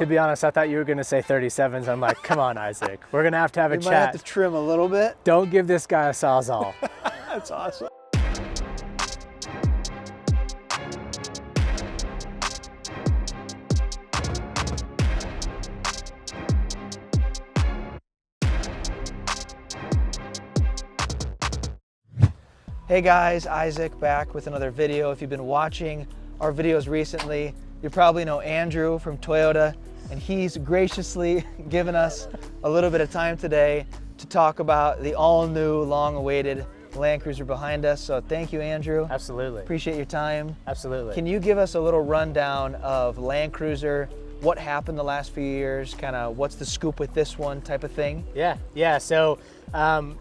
To be honest, I thought you were going to say 37s. I'm like, come on, Isaac. We're going to have a You chat. might have to trim a little bit. Don't give this guy a Sawzall. That's awesome. Hey guys, Isaac back with another video. If you've been watching our videos recently, you probably know Andrew from Toyota, and he's graciously given us a little bit of time today to talk about the all-new, long-awaited Land Cruiser behind us. So thank you, Andrew. Absolutely. Appreciate your time. Absolutely. Can you give us a little rundown of Land Cruiser, what happened the last few years, kind of what's the scoop with this one type of thing? Yeah. So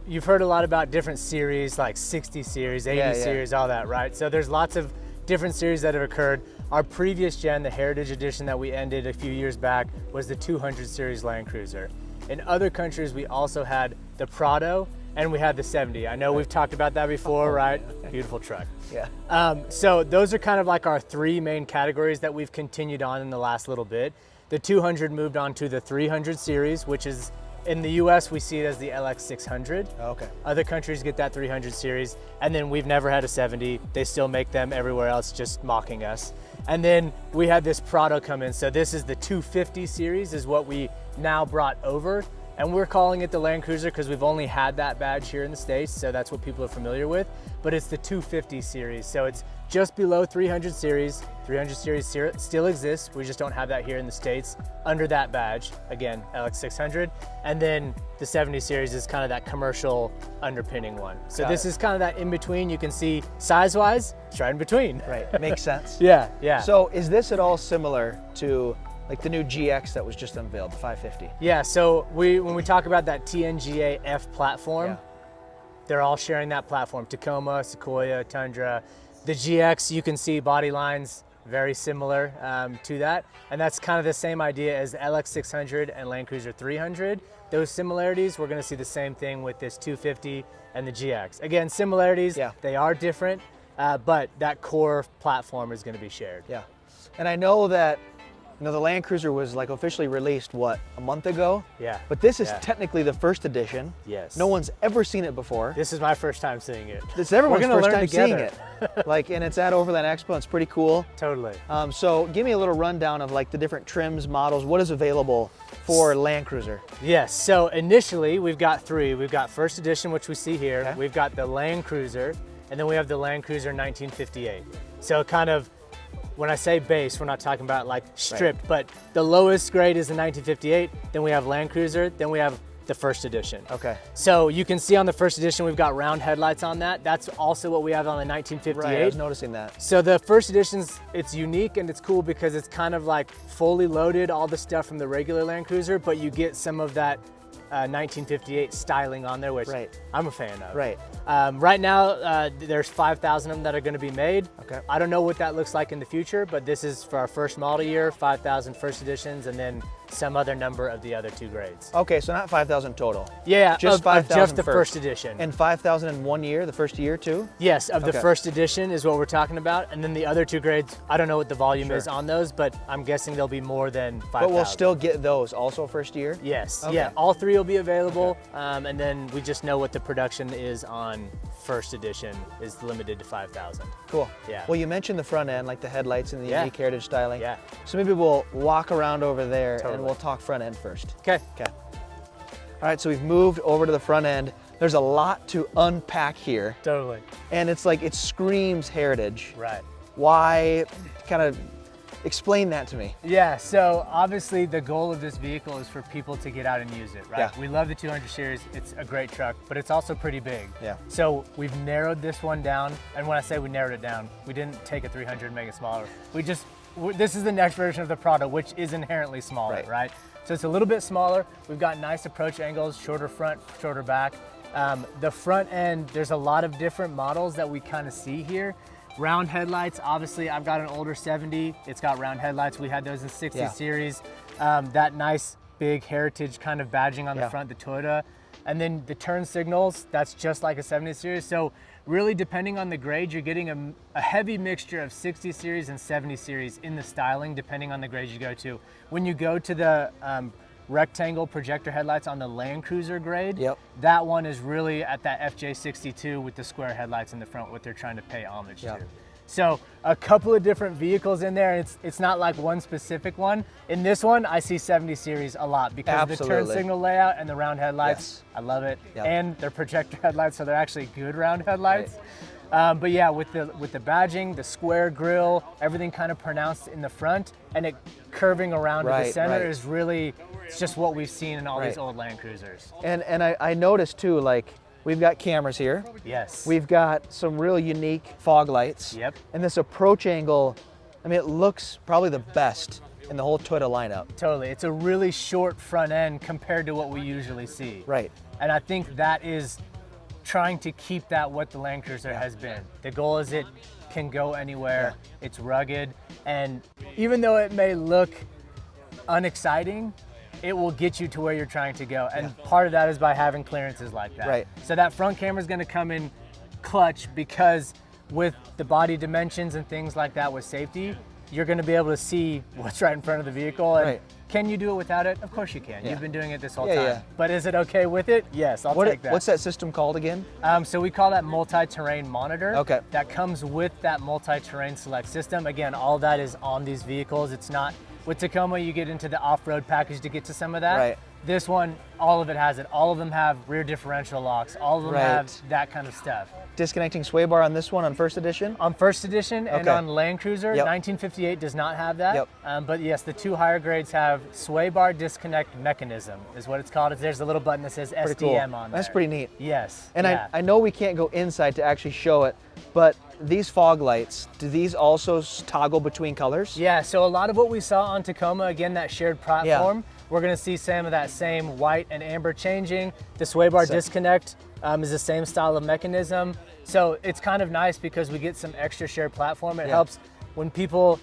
you've heard a lot about different series, like 60 series, 80 series, all that, right? So there's lots of different series that have occurred. Our previous gen, the Heritage Edition that we ended a few years back, was the 200 series Land Cruiser. In other countries, we also had the Prado and we had the 70. I know we've talked about that before, right? Beautiful truck. Yeah. So those are kind of like our three main categories that we've continued on in the last little bit. The 200 moved on to the 300 series, which is, in the US, we see it as the LX600. Okay. Other countries get that 300 series. And then we've never had a 70. They still make them everywhere else, just mocking us. And then we had this Prado come in. So this is the 250 series is what we now brought over. And we're calling it the Land Cruiser because we've only had that badge here in the States, so that's what people are familiar with. But it's the 250 series, so it's just below 300 series. 300 series still exists, we just don't have that here in the States under that badge. Again, LX600. And then the 70 series is kind of that commercial underpinning one. So this is kind of that in between. You can see size-wise, it's right in between. Right, makes sense. Yeah. So is this at all similar to like the new GX that was just unveiled, the 550? Yeah, so when we talk about that TNGA F platform, they're all sharing that platform. Tacoma, Sequoia, Tundra. The GX, you can see body lines very similar to that. And that's kind of the same idea as the LX600 and Land Cruiser 300. Those similarities, we're gonna see the same thing with this 250 and the GX. Again, similarities, they are different, but that core platform is gonna be shared. Yeah, and I know that the Land Cruiser was like officially released, what, a month ago? Yeah. But this is technically the first edition. Yes. No one's ever seen it before. This is my first time seeing it. It's everyone's We're gonna first learn time together. seeing it. Like, and it's at Overland Expo, it's pretty cool. Totally. So give me a little rundown of like the different trims, models, what is available for Land Cruiser? Yes, so initially we've got three. We've got first edition, which we see here. We've got the Land Cruiser, and then we have the Land Cruiser 1958. So kind of, when I say base, we're not talking about like stripped, but the lowest grade is the 1958, then we have Land Cruiser, then we have the first edition. Okay. So you can see on the first edition, we've got round headlights on that. That's also what we have on the 1958. Right, I was noticing that. So the first edition's, it's unique and it's cool because it's kind of like fully loaded, all the stuff from the regular Land Cruiser, but you get some of that 1958 styling on there, which I'm a fan of. Right. Right now, there's 5,000 of them that are going to be made. Okay. I don't know what that looks like in the future, but this is for our first model year, 5,000 first editions, and then some other number of the other two grades. Okay, so not 5,000 total. Yeah, just 5,000 just the first edition. And 5,000 in 1 year, the first year too? Yes, of the first edition is what we're talking about. And then the other two grades, I don't know what the volume is on those, but I'm guessing there'll be more than 5,000. But we'll still get those also first year? Yes, yeah, all three will be available. And then we just know what the production is on first edition is limited to 5,000. Cool. Yeah. Well, you mentioned the front end, like the headlights and the unique heritage styling. Yeah. So maybe we'll walk around over there and Totally. we'll talk front end first. Okay. Okay. All right, so we've moved over to the front end. There's a lot to unpack here. Totally. And it's like, it screams heritage. Right. Why? Kind of explain that to me. Yeah, so obviously the goal of this vehicle is for people to get out and use it, right? Yeah. We love the 200 series, it's a great truck, but it's also pretty big. Yeah. So we've narrowed this one down, and when I say we narrowed it down, we didn't take a 300 and make it smaller. This is the next version of the Prado, which is inherently smaller, right? So it's a little bit smaller. We've got nice approach angles, shorter front, shorter back. The front end, there's a lot of different models that we kind of see here. Round headlights, obviously I've got an older 70. It's got round headlights. We had those in 60 series. That nice big heritage kind of badging on the front, the Toyota. And then the turn signals, that's just like a 70 series. So really depending on the grade, you're getting a heavy mixture of 60 series and 70 series in the styling, depending on the grade you go to. When you go to the rectangle projector headlights on the Land Cruiser grade, that one is really at that FJ62 with the square headlights in the front, what they're trying to pay homage to. So a couple of different vehicles in there. It's not like one specific one. In this one, I see 70 series a lot because of the turn signal layout and the round headlights. I love it. And they're projector headlights, so they're actually good round headlights. But yeah, with the badging, the square grille, everything kind of pronounced in the front, and it curving around to the center is really, it's just what we've seen in all these old Land Cruisers. And I noticed too, like, we've got cameras here. Yes. We've got some real unique fog lights. And this approach angle, I mean, it looks probably the best in the whole Toyota lineup. Totally. It's a really short front end compared to what we usually see. And I think that is trying to keep that what the Land Cruiser has been. The goal is it can go anywhere. It's rugged. And even though it may look unexciting, it will get you to where you're trying to go. And part of that is by having clearances like that. So that front camera is going to come in clutch because with the body dimensions and things like that with safety, you're going to be able to see what's right in front of the vehicle. And can you do it without it? Of course you can. You've been doing it this whole time. But is it okay with it? Yes, I'll take that. What's that system called again? So we call that multi-terrain monitor. That comes with that multi-terrain select system. Again, all that is on these vehicles. It's not, with Tacoma, you get into the off-road package to get to some of that. This one, all of it has it. All of them have rear differential locks. All of them have that kind of stuff. Disconnecting sway bar on this one on first edition? On first edition and on Land Cruiser, 1958 does not have that. But yes, the two higher grades have sway bar disconnect mechanism is what it's called. There's a little button that says SDM on there. That's pretty neat. Yes. And I know we can't go inside to actually show it, but these fog lights, do these also toggle between colors? Yeah, so a lot of what we saw on Tacoma, again, that shared platform, we're gonna see some of that same white and amber changing. The sway bar disconnect is the same style of mechanism. So it's kind of nice because we get some extra shared platform. It helps when people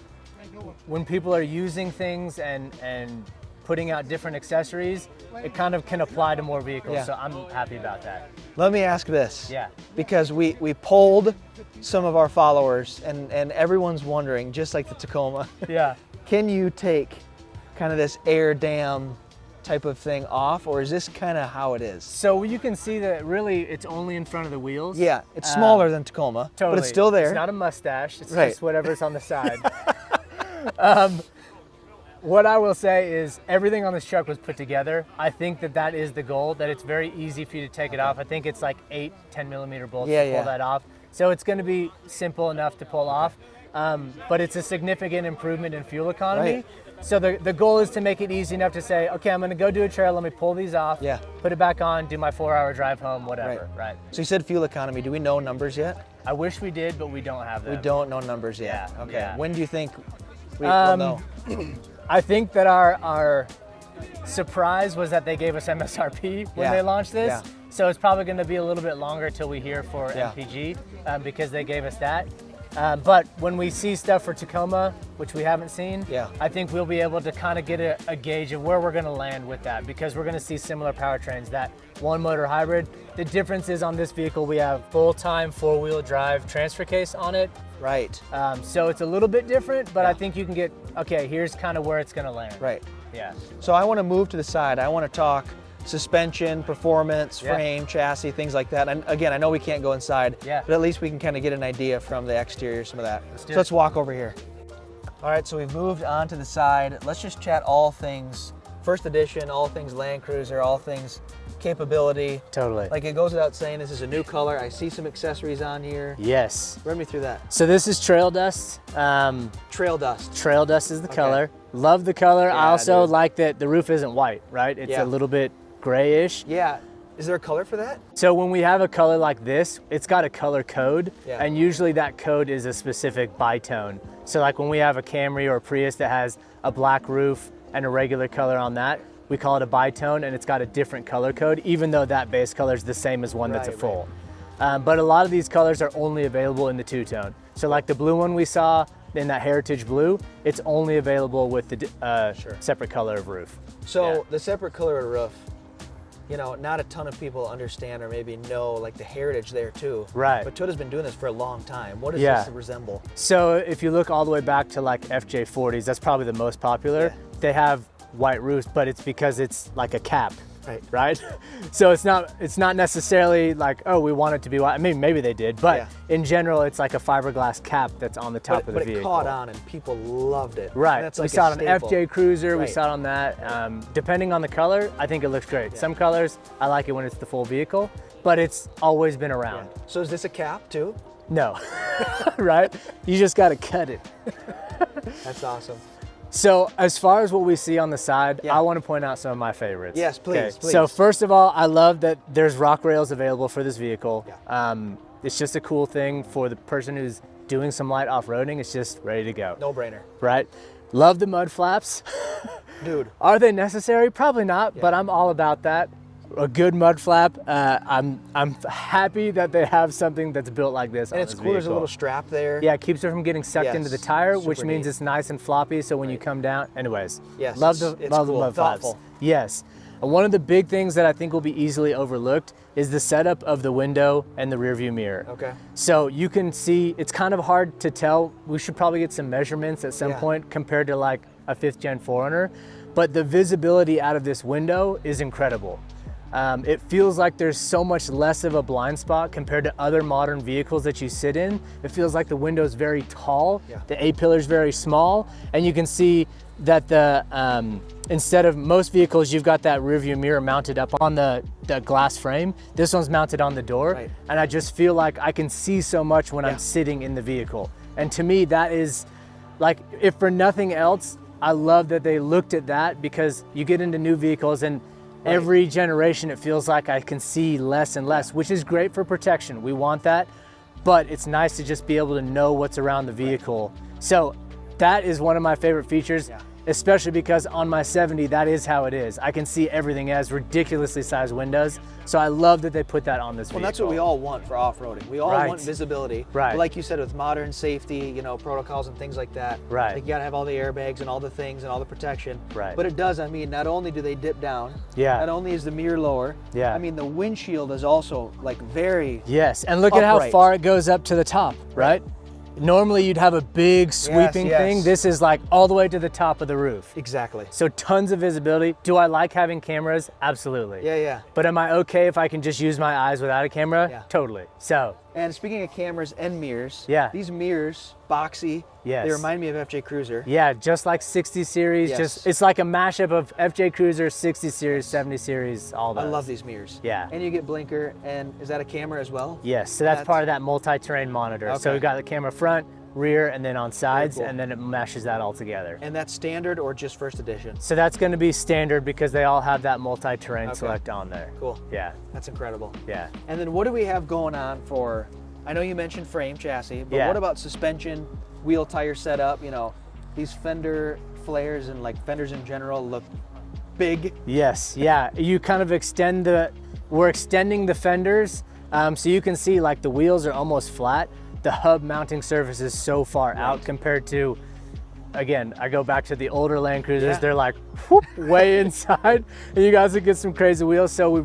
are using things and putting out different accessories, it kind of can apply to more vehicles. So I'm happy about that. Let me ask this. Because we polled some of our followers and everyone's wondering, just like the Tacoma. Can you take kind of this air dam type of thing off, or is this kind of how it is? So you can see that really it's only in front of the wheels. It's smaller than Tacoma, but it's still there. It's not a mustache, it's just whatever's on the side. What I will say is everything on this truck was put together. I think that is the goal, that it's very easy for you to take it off. I think it's like 8 10mm bolts to pull that off. So it's going to be simple enough to pull off, but it's a significant improvement in fuel economy. So the goal is to make it easy enough to say, okay, I'm going to go do a trail, let me pull these off, put it back on, do my 4-hour drive home, whatever, So you said fuel economy. Do we know numbers yet? I wish we did, but we don't have them. We don't know numbers yet. When do you think we'll know? I think that our surprise was that they gave us MSRP when they launched this. So it's probably going to be a little bit longer till we hear for MPG because they gave us that. But when we see stuff for Tacoma, which we haven't seen, I think we'll be able to kind of get a gauge of where we're going to land with that, because we're going to see similar powertrains, that one motor hybrid. The difference is on this vehicle, we have full-time 4-wheel drive transfer case on it. So it's a little bit different, but I think you can get, okay, here's kind of where it's going to land. So I want to move to the side. I want to talk suspension, performance, frame, chassis, things like that. And again, I know we can't go inside, but at least we can kind of get an idea from the exterior, some of that. So let's walk over here. All right, so we've moved on to the side. Let's just chat all things first edition, all things Land Cruiser, all things capability. Like it goes without saying, this is a new color. I see some accessories on here. Run me through that. So this is Trail Dust. Trail Dust. Trail Dust is the color. Love the color. I also like that the roof isn't white, right? It's a little bit grayish. Is there a color for that? So when we have a color like this, it's got a color code, and usually that code is a specific bitone. So like when we have a Camry or a Prius that has a black roof and a regular color on that, we call it a bitone, and it's got a different color code, even though that base color is the same as one that's a full. But a lot of these colors are only available in the two-tone. So like the blue one we saw, in that Heritage Blue, it's only available with the separate color of roof. So the separate color of roof, you know, not a ton of people understand or maybe know like the heritage there too. Right. But Toyota's been doing this for a long time. What does this resemble? So if you look all the way back to like FJ40s, that's probably the most popular. Yeah. They have white roofs, but it's because it's like a cap. Right. So it's not necessarily like, oh, we want it to be white. I mean, maybe they did, but in general, it's like a fiberglass cap that's on the top of the vehicle. But it caught on and people loved it. Right. That's We like saw it on FJ Cruiser. Right. We saw it on that. Depending on the color, I think it looks great. Yeah. Some colors, I like it when it's the full vehicle, but it's always been around. Yeah. So is this a cap too? No, right? You just got to cut it. That's awesome. So as far as what we see on the side, I want to point out some of my favorites. Yes, please, please. So first of all, I love that there's rock rails available for this vehicle. Yeah. It's just a cool thing for the person who's doing some light off-roading. It's just ready to go. No brainer. Right? Love the mud flaps. Dude. Are they necessary? Probably not, but I'm all about that. A good mud flap. I'm happy that they have something that's built like this. And it's cool. There's a little strap there. Yeah, it keeps it from getting sucked into the tire, which means neat. it's nice and floppy. So when you come down, anyways. Yes. Love the It's love cool. the mud flaps. Thoughtful. Yes. And one of the big things that I think will be easily overlooked is the setup of the window and the rear view mirror. Okay. So you can see, it's kind of hard to tell. We should probably get some measurements at some point compared to like a 5th gen 4Runner, but the visibility out of this window is incredible. It feels like there's so much less of a blind spot compared to other modern vehicles that you sit in. It feels like the window is very tall, the A-pillar is very small, and you can see that the instead of most vehicles, you've got that rear view mirror mounted up on the glass frame. This one's mounted on the door, and I just feel like I can see so much when I'm sitting in the vehicle. And to me, that is like, if for nothing else, I love that they looked at that, because you get into new vehicles and every generation, it feels like I can see less and less, which is great for protection. We want that, but it's nice to just be able to know what's around the vehicle. So that is one of my favorite features, especially because on my 70, that is how it is. I can see everything. It has ridiculously sized windows. So I love that they put that on this vehicle. Well, that's what we all want for off-roading. We all want visibility. Right. But like you said, with modern safety, you know, protocols and things like that. Right. Like you gotta have all the airbags and all the things and all the protection. Right. But it does, I mean, not only do they dip down, not only is the mirror lower, I mean, the windshield is also like very and look at how far it goes up to the top, right? Normally you'd have a big sweeping thing. This is like all the way to the top of the roof. Exactly. So tons of visibility. Do I like having cameras? Absolutely. Yeah. But am I okay if I can just use my eyes without a camera? Totally. So. And speaking of cameras and mirrors, these mirrors, boxy, they remind me of FJ Cruiser. Yeah, just like 60 series. Just it's like a mashup of FJ Cruiser, 60 series, 70 series, all those. I love these mirrors. Yeah. And you get blinker, and is that a camera as well? Yes, so that's part of that multi-terrain monitor. So we've got the camera front, rear, and then on sides, and then it meshes that all together. And that's standard or just first edition? So that's going to be standard, because they all have that multi-terrain select on there. Cool. Yeah. That's incredible. Yeah. And then what do we have going on for, I know you mentioned frame, chassis, but what about suspension, wheel tire setup? You know, these fender flares and like fenders in general look big. Yes, you kind of extend we're extending the fenders, so you can see like the wheels are almost flat. The hub mounting surface is so far out compared to, again, I go back to the older Land Cruisers, they're like whoop, way inside, and you guys will get some crazy wheels. So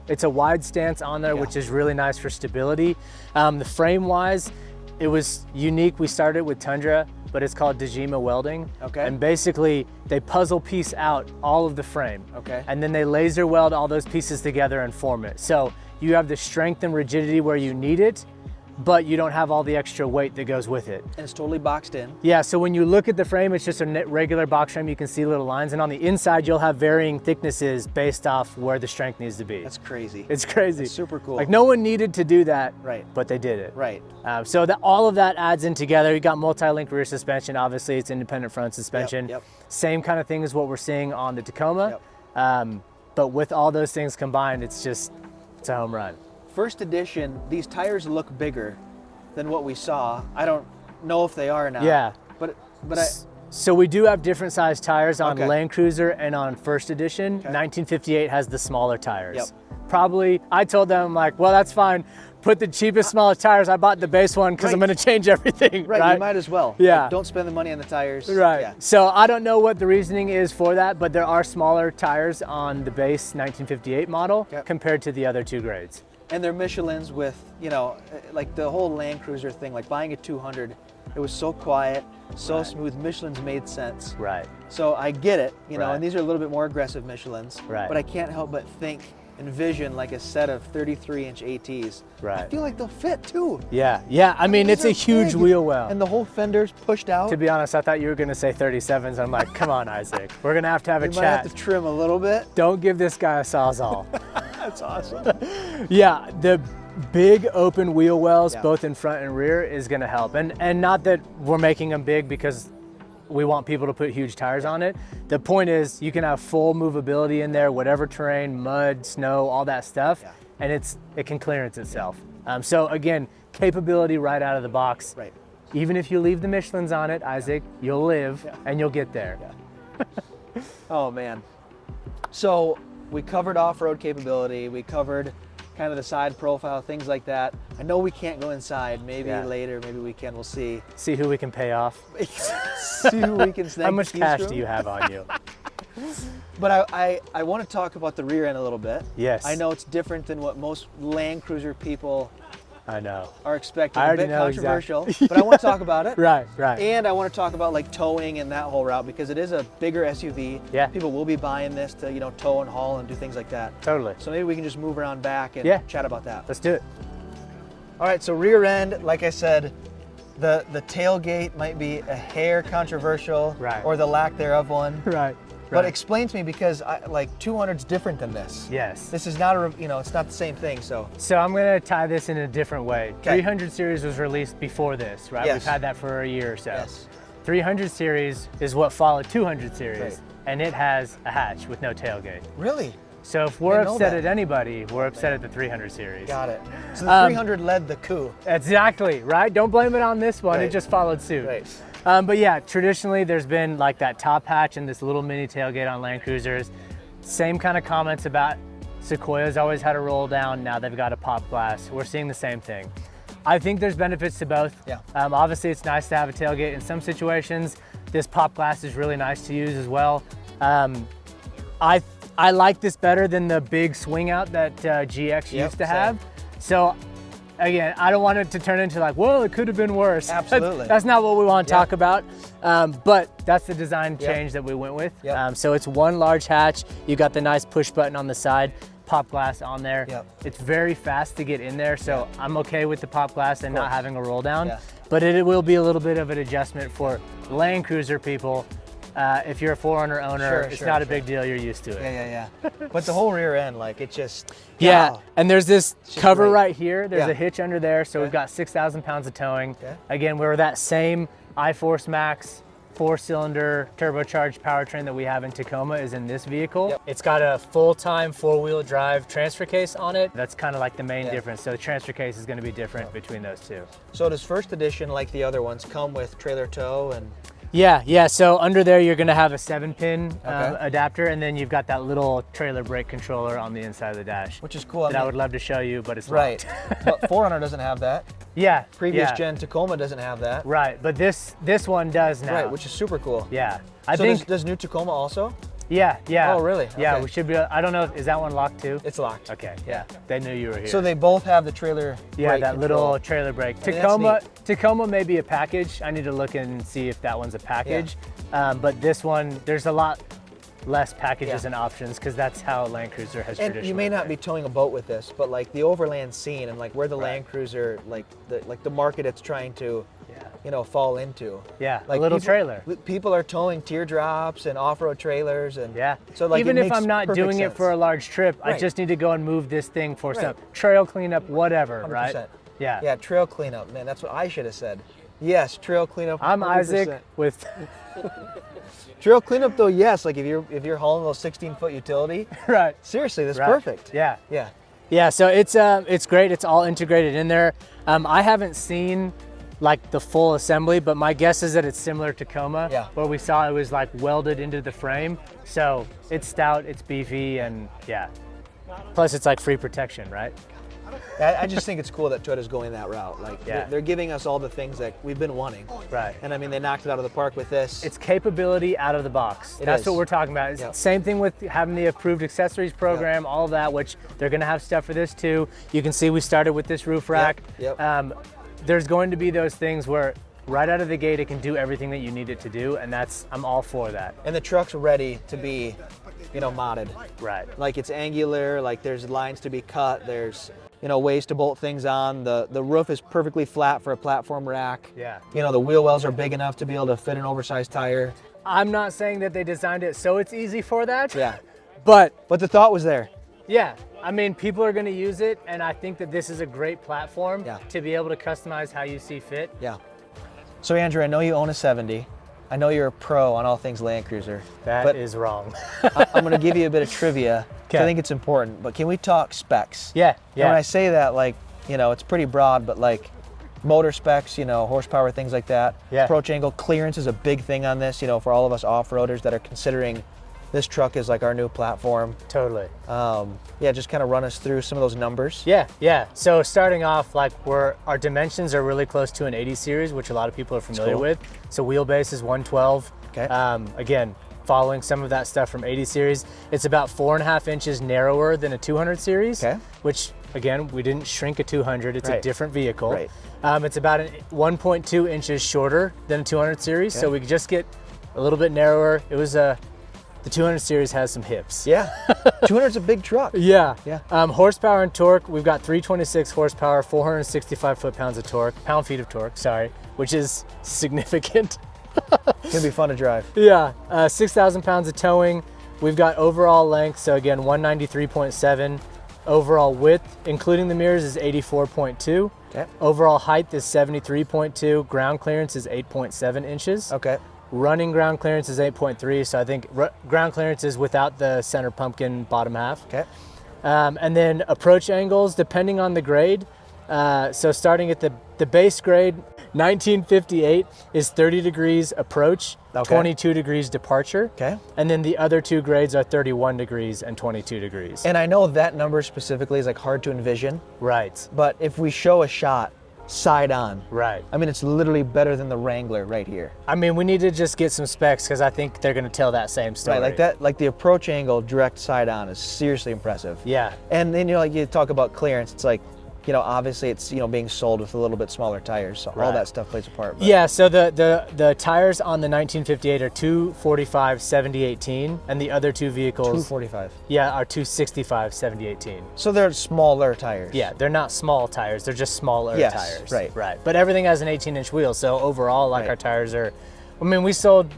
it's a wide stance on there, which is really nice for stability. The frame wise, it was unique. We started with Tundra, but it's called Dejima welding. And basically they puzzle piece out all of the frame. And then they laser weld all those pieces together and form it. So you have the strength and rigidity where you need it, but you don't have all the extra weight that goes with it. And it's totally boxed in. Yeah, so when you look at the frame, it's just a regular box frame. You can see little lines, and on the inside, you'll have varying thicknesses based off where the strength needs to be. That's crazy. It's crazy. That's super cool. Like no one needed to do that, but they did it. So all of that adds in together. You got multi-link rear suspension. Obviously, it's independent front suspension. Same kind of thing as what we're seeing on the Tacoma. But with all those things combined, it's a home run. First edition, these tires look bigger than what we saw. I don't know if they are or not. Yeah. But so we do have different size tires on Land Cruiser and on first edition. 1958 has the smaller tires. probably, I told them, I'm like, well, that's fine. Put the cheapest, smallest tires. I bought the base one because I'm going to change everything. Right, you might as well. Yeah. Like, don't spend the money on the tires. Right. Yeah. So I don't know what the reasoning is for that, but there are smaller tires on the base 1958 model compared to the other two grades. And they're Michelins with, you know, like the whole Land Cruiser thing, like buying a 200, it was so quiet, so smooth. Michelin's made sense. Right. So I get it, you know, and these are a little bit more aggressive Michelins. Right. But I can't help but think, envision like a set of 33-inch ATs. Right. I feel like they'll fit too. Yeah, yeah. I mean, it's a huge wheel well. And the whole fender's pushed out. To be honest, I thought you were going to say 37s. I'm like, come on, Isaac. We're going to have a You chat. might have to trim a little bit. Don't give this guy a Sawzall. That's awesome. Yeah, the big open wheel wells, both in front and rear, is going to help. And not that we're making them big because we want people to put huge tires on it. The point is you can have full movability in there, whatever terrain, mud, snow, all that stuff, and it can clearance itself. So again, capability right out of the box. Right. Even if you leave the Michelins on it, Isaac, you'll live and you'll get there. Yeah. Oh man. So we covered off-road capability, we covered kind of the side profile, things like that. I know we can't go inside, maybe later, maybe we can, we'll see. See who we can pay off. See who we can snag. How much cash do you have on you? But I want to talk about the rear end a little bit. Yes. I know it's different than what most Land Cruiser people I know. are expecting. I A already bit know controversial, exactly. but I want to talk about it. Right, right. And I want to talk about like towing and that whole route because it is a bigger SUV. Yeah. People will be buying this to, you know, tow and haul and do things like that. Totally. So maybe we can just move around back and chat about that. Let's do it. All right, so rear end, like I said, the tailgate might be a hair controversial, or the lack thereof one. Right. But explain to me because like 200's different than this. Yes. This is not a, you know, it's not the same thing. So I'm going to tie this in a different way. 300 series was released before this, right? Yes. We've had that for a year or so. Yes. 300 series is what followed 200 series, and it has a hatch with no tailgate. Really? So if we're upset at anybody, we're upset at the 300 series. Got it. So the 300 led the coup. Exactly, right? Don't blame it on this one. It just followed suit. Right. But yeah, traditionally there's been like that top hatch and this little mini tailgate on Land Cruisers. Same kind of comments about Sequoia's always had a roll down. Now they've got a pop glass. We're seeing the same thing. I think there's benefits to both. Yeah. Obviously it's nice to have a tailgate in some situations. This pop glass is really nice to use as well. I like this better than the big swing out that GX used to have. So again, I don't want it to turn into like, whoa, it could have been worse. Absolutely. That's not what we want to talk about. But that's the design change that we went with. So it's one large hatch. You got the nice push button on the side, pop glass on there. It's very fast to get in there. So I'm okay with the pop glass and not having a roll down. But it will be a little bit of an adjustment for Land Cruiser people. If you're a 4Runner owner, it's not a big deal. You're used to it. Yeah. But the whole rear end, like it just. And there's this cover right here. There's a hitch under there. So we've got 6,000 pounds of towing. Again, we're that same iForce Max 4-cylinder turbocharged powertrain that we have in Tacoma is in this vehicle. It's got a full-time 4-wheel drive transfer case on it. That's kind of like the main difference. So the transfer case is going to be different between those two. So does first edition, like the other ones, come with trailer tow and? Yeah. So under there, you're gonna have a 7-pin adapter, and then you've got that little trailer brake controller on the inside of the dash. Which is cool. I would love to show you, but it's right. locked. But 4Runner doesn't have that. Previous gen Tacoma doesn't have that. Right, but this one does now. Right, which is super cool. Yeah. I think does new Tacoma also? Yeah. Oh, really? Okay. Yeah, we should be. I don't know. Is that one locked too? It's locked. Okay. Yeah. They knew you were here. So they both have the trailer. Yeah, that little trailer brake. Tacoma may be a package. I need to look and see if that one's a package. But this one, there's a lot less packages and options because that's how Land Cruiser has traditionally. And you may not be towing a boat with this, but like the overland scene and like where the Land Cruiser, like the market it's trying to. You know, fall into. Yeah, like a little trailer. People are towing teardrops and off-road trailers, and so like even if I'm not doing it for a large trip, I just need to go and move this thing for some trail cleanup, whatever, 100%. Right? Yeah, trail cleanup, man. That's what I should have said. Yes, trail cleanup. 100%. I'm Isaac with trail cleanup though. Yes, like if you're hauling those 16-foot utility. Right. Seriously, that's perfect. Yeah. So it's great. It's all integrated in there. I haven't seen like the full assembly, but my guess is that it's similar to Tacoma, where we saw it was like welded into the frame. So it's stout, it's beefy, and Plus, it's like free protection, right? I just think it's cool that Toyota's going that route. Like, Yeah. they're giving us all the things that we've been wanting. Right. And I mean, they knocked it out of the park with this. It's capability out of the box. That's is. what we're talking about. It's Yep. Same thing with having the approved accessories program, all of that, which they're going to have stuff for this too. You can see we started with this roof rack. Yep. There's going to be those things where right out of the gate it can do everything that you need it to do, and I'm all for that. And the truck's ready to be, modded. Right. Like, it's angular, like there's lines to be cut, there's, ways to bolt things on. The roof is perfectly flat for a platform rack. Yeah. The wheel wells are big enough to be able to fit an oversized tire. I'm not saying that they designed it so it's easy for that. Yeah. But But the thought was there. yeah, I mean, people are going to use it, and I think that this is a great platform Yeah. to be able to customize how you see fit. Yeah. So Andrew, I know you own a 70. I know you're a pro on all things Land Cruiser. That is wrong. I'm going to give you a bit of trivia. 'Cause I Okay. think it's important. But can we talk specs? Yeah, And when I yeah. say that, like, it's pretty broad, but like motor specs, horsepower, things like that. Yeah. Approach angle, clearance is a big thing on this, for all of us off-roaders that are considering this truck is like our new platform. Totally. Yeah, just kind of run us through some of those numbers. Yeah. So starting off, like our dimensions are really close to an 80 series, which a lot of people are familiar cool. with. So wheelbase is 112. Okay. Again, following some of that stuff from 80 series, it's about 4.5 inches narrower than a 200 series. Okay. Which again, we didn't shrink a 200. It's a Right. different vehicle. Right. It's about 1.2 inches shorter than a 200 series. So we could just get a little bit narrower. It was the 200 series has some hips. Yeah. 200's a big truck. Yeah. Yeah. Horsepower and torque, we've got 326 horsepower, 465 foot-pounds of torque, pound-feet of torque, sorry, which is significant. It's gonna be fun to drive. Yeah. 6,000 pounds of towing. We've got overall length, so again, 193.7. Overall width, including the mirrors, is 84.2. Okay. Overall height is 73.2. Ground clearance is 8.7 inches. Okay. Running ground clearance is 8.3, so I think ground clearance is without the center pumpkin bottom half. Okay. And then approach angles, depending on the grade. So starting at the base grade, 1958 is 30 degrees approach, Okay. 22 degrees departure. Okay. And then the other two grades are 31 degrees and 22 degrees. And I know that number specifically is like hard to envision, Right, but if we show a shot side on, right. I mean, it's literally better than the Wrangler right here. I mean, we need to just get some specs because I think they're going to tell that same story. Right, like that, like the approach angle direct side on is seriously impressive. Yeah. And then, like you talk about clearance, it's like, obviously it's, being sold with a little bit smaller tires, so all Right. that stuff plays a part. But Yeah, so the tires on the 1958 are 245 70/18, and the other two vehicles 245. are 265 70/18. So they're smaller tires. Yeah, they're not small tires, they're just smaller Yes, tires. right. Right. But everything has an 18-inch wheel, so overall, like Right. our tires are, I mean, we sold,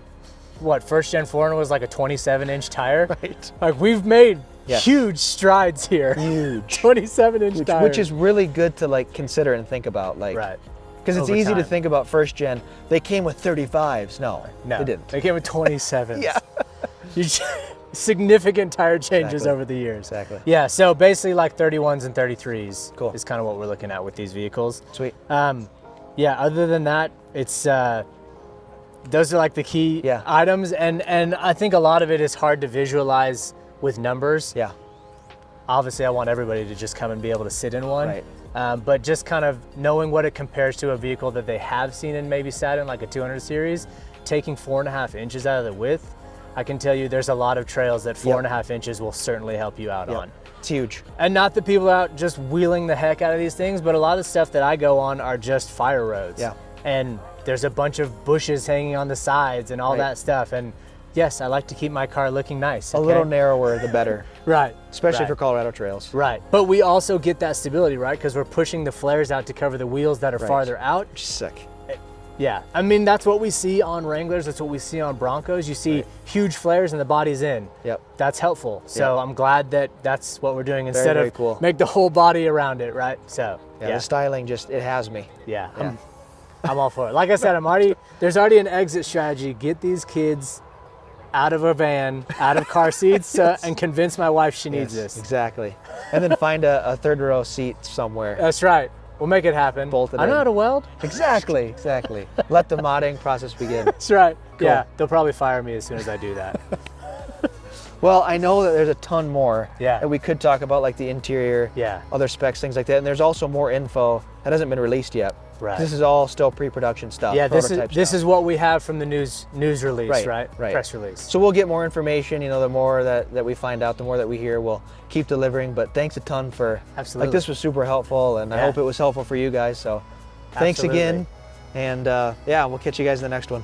first gen 4 was like a 27-inch tire. Right. Like we've made Yes. huge strides here. Huge. 27-inch tires. Which is really good to like consider and think about. Like, right. because it's Over easy to time. think about first gen. They came with 35s. No, No, they didn't. They came with 27s. Yeah. Significant tire changes Exactly. over the years. Exactly. Yeah, so basically like 31s and 33s Cool. is kind of what we're looking at with these vehicles. Sweet. Yeah, other than that, it's those are like the key Yeah. items, and I think a lot of it is hard to visualize with numbers. Yeah. Obviously, I want everybody to just come and be able to sit in one. Right. But just kind of knowing what it compares to a vehicle that they have seen and maybe sat in, like a 200 series, taking 4.5 inches out of the width, I can tell you there's a lot of trails that 4.5 inches will certainly help you out on. It's huge. And not the people out just wheeling the heck out of these things, but a lot of stuff that I go on are just fire roads. Yeah. And there's a bunch of bushes hanging on the sides and all Right. that stuff. And yes, I like to keep my car looking nice. A okay? little narrower, the better. Right. Especially right. for Colorado trails. Right. But we also get that stability, right? Because we're pushing the flares out to cover the wheels that are Right. farther out. Which is sick. Yeah. I mean, that's what we see on Wranglers. That's what we see on Broncos. You see huge flares and the body's in. Yep. That's helpful. So I'm glad that that's what we're doing instead very of cool. make the whole body around it, right? So, Yeah, the styling just, it has me. Yeah, Yeah. I'm all for it. Like I said, there's already an exit strategy. Get these kids out of a van, out of car seats, and convince my wife she needs Yes, this. Exactly. And then find a third row seat somewhere. That's right. We'll make it happen. Bolt it I know in. how to weld. Exactly, exactly. Let the modding process begin. That's right. Cool. Yeah, they'll probably fire me as soon as I do that. Well, I know that there's a ton more Yeah. that we could talk about, like the interior, Yeah. other specs, things like that. And there's also more info that hasn't been released yet. Right. This is all still pre-production stuff. Yeah, this prototype is stuff. what we have from the news release, Right, right? right. Press release. So we'll get more information. You know, the more that we find out, the more that we hear, we'll keep delivering. But thanks a ton for, Absolutely. like, this was super helpful, and I Yeah. hope it was helpful for you guys. So thanks Absolutely. again, and yeah, we'll catch you guys in the next one.